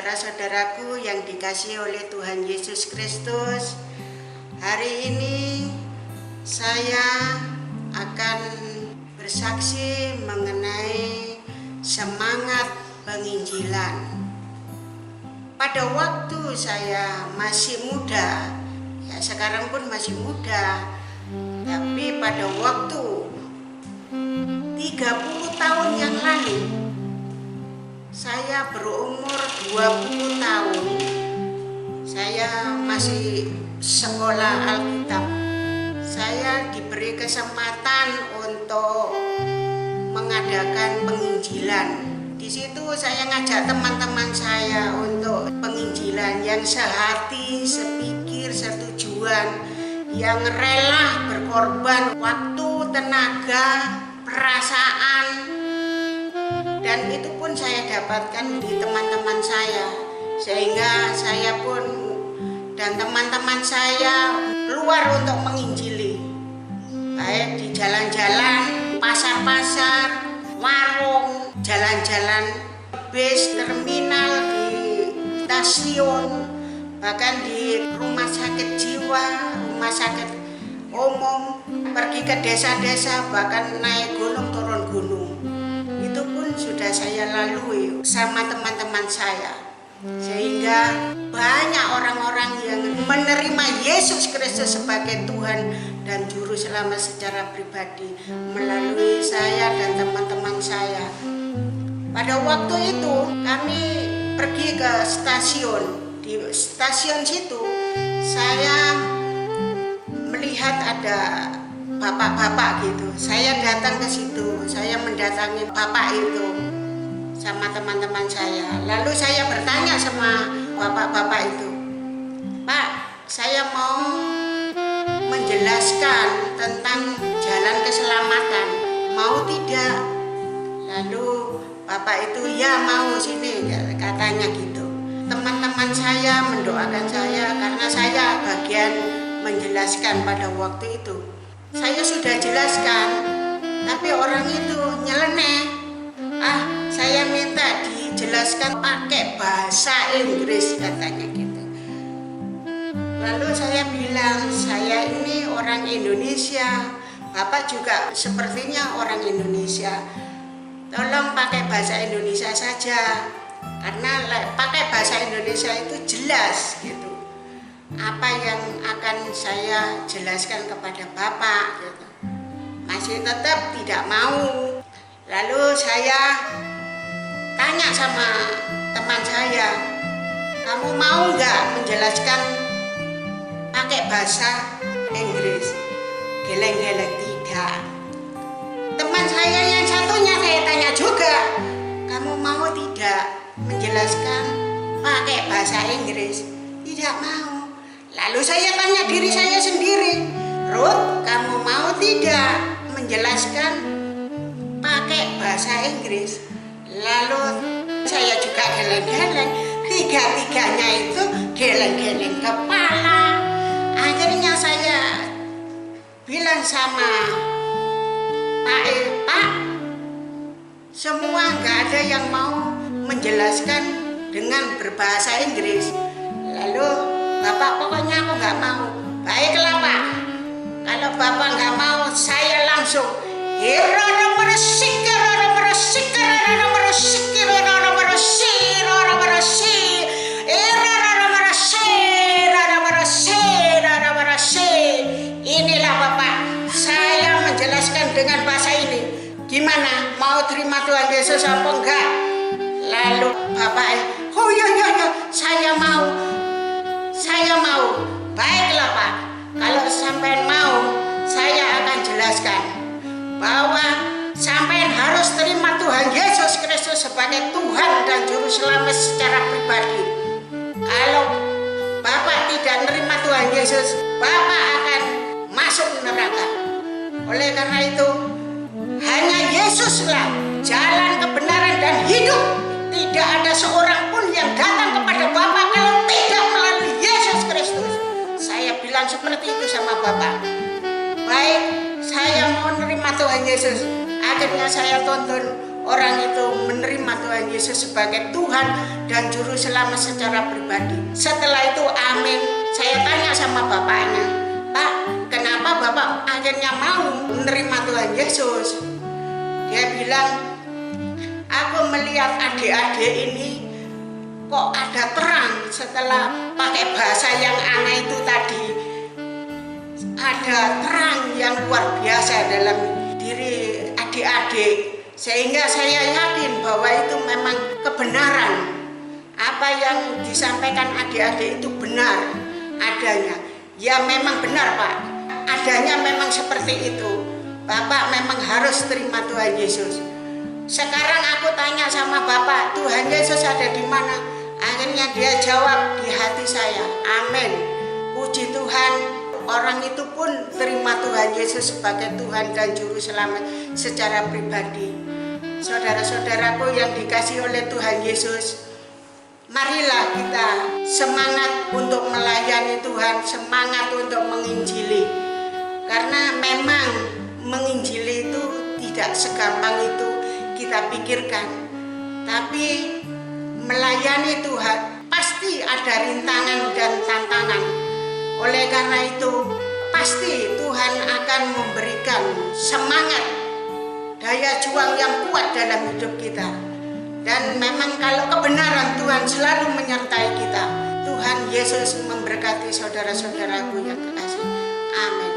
saudara-saudaraku yang dikasihi oleh Tuhan Yesus Kristus. Hari ini saya akan bersaksi mengenai semangat penginjilan. Pada waktu saya masih muda, ya sekarang pun masih muda, tapi pada waktu 30 tahun yang lalu, saya berumur 20 tahun. Saya masih sekolah Alkitab. Saya diberi kesempatan untuk mengadakan penginjilan. Di situ saya ngajak teman-teman saya untuk penginjilan yang sehati, sepikir, setujuan, yang rela berkorban waktu, tenaga, perasaan. Dan itu pun saya dapatkan di teman-teman saya, sehingga saya pun dan teman-teman saya keluar untuk menginjili, baik di jalan-jalan, pasar-pasar, warung, jalan-jalan bis, terminal, di stasiun, bahkan di rumah sakit jiwa, rumah sakit umum, pergi ke desa-desa, bahkan naik gunung, turun gunung. Itu pun sudah saya lalui sama teman-teman saya, sehingga banyak orang-orang yang menerima Yesus Kristus sebagai Tuhan dan Juru Selamat secara pribadi melalui saya dan teman-teman saya. Pada waktu itu kami pergi ke stasiun. Di stasiun situ saya melihat ada bapak-bapak gitu. Saya datang ke situ, saya mendatangi bapak itu sama teman-teman saya. Lalu saya bertanya sama bapak-bapak itu, "Pak, saya mau menjelaskan tentang jalan keselamatan, mau tidak?" Lalu bapak itu, "Ya mau, sini," katanya gitu. Teman-teman saya mendoakan saya karena saya bagian menjelaskan pada waktu itu. Saya sudah jelaskan, tapi orang itu nyeleneh. Saya minta dijelaskan pakai bahasa Inggris, katanya gitu. Lalu saya bilang, "Saya ini orang Indonesia, Bapak juga sepertinya orang Indonesia. Tolong pakai bahasa Indonesia saja, karena pakai bahasa Indonesia itu jelas gitu apa yang akan saya jelaskan kepada Bapak," gitu. Masih tetap tidak mau. Lalu saya tanya sama teman saya, "Kamu mau nggak menjelaskan pakai bahasa Inggris?" Geleng-geleng tidak. Teman saya yang satunya saya tanya juga, "Kamu mau tidak menjelaskan pakai bahasa Inggris?" Tidak mau. Lalu saya tanya diri saya sendiri, "Ruth, kamu mau tidak menjelaskan pakai bahasa Inggris?" Lalu saya juga geleng-geleng. Tiga-tiganya itu geleng-geleng kepala. Akhirnya saya bilang sama Pak, semua nggak ada yang mau menjelaskan dengan berbahasa Inggris. Lalu Bapak, "Pokoknya aku nggak mau." "Baiklah Pak, kalau Bapak nggak mau, saya langsung inilah Bapak, saya menjelaskan dengan bahasa ini. Gimana, mau terima Tuhan Yesus apa enggak?" Lalu Bapak, "Oh ya, saya mau. Baiklah Pak, kalau sampean mau, saya akan jelaskan bahwa sampean harus terima Tuhan Yesus Kristus sebagai Tuhan dan Juru Selamat secara pribadi. Kalau Bapak tidak menerima Tuhan Yesus, Bapak akan masuk neraka. Oleh karena itu, hanya Yesuslah jalan kebenaran dan hidup. Tidak ada seorang pun yang datang kepada Bapak kalau tidak melalui Yesus Kristus." Saya bilang seperti itu sama Bapak. "Baik, saya mau menerima Tuhan Yesus." Akhirnya saya tonton orang itu menerima Tuhan Yesus sebagai Tuhan dan Juru Selamat secara pribadi. Setelah itu amin, saya tanya sama bapaknya, Pak, kenapa Bapak akhirnya mau menerima Tuhan Yesus? Dia bilang, aku melihat adik-adik ini kok ada terang setelah pakai bahasa yang aneh itu tadi. Ada terang yang luar biasa dalam diri adik-adik, sehingga saya yakin bahwa itu memang kebenaran. Apa yang disampaikan adik-adik itu benar adanya. Ya memang benar Pak, adanya memang seperti itu. Bapak memang harus terima Tuhan Yesus. Sekarang aku tanya sama Bapak, Tuhan Yesus ada di mana? Akhirnya dia jawab, di hati saya. Amin. Puji Tuhan, orang itu pun terima Tuhan Yesus sebagai Tuhan dan Juru Selamat secara pribadi. Saudara-saudaraku yang dikasihi oleh Tuhan Yesus, marilah kita semangat untuk melayani Tuhan, semangat untuk menginjili. Karena memang menginjili itu tidak segampang itu kita pikirkan. Tapi melayani Tuhan pasti ada rintangan dan tantangan. Oleh karena itu pasti Tuhan akan memberikan semangat, daya juang yang kuat dalam hidup kita. Dan memang kalau kebenaran Tuhan selalu menyertai kita. Tuhan Yesus memberkati saudara-saudaraku yang kekasih. Amin.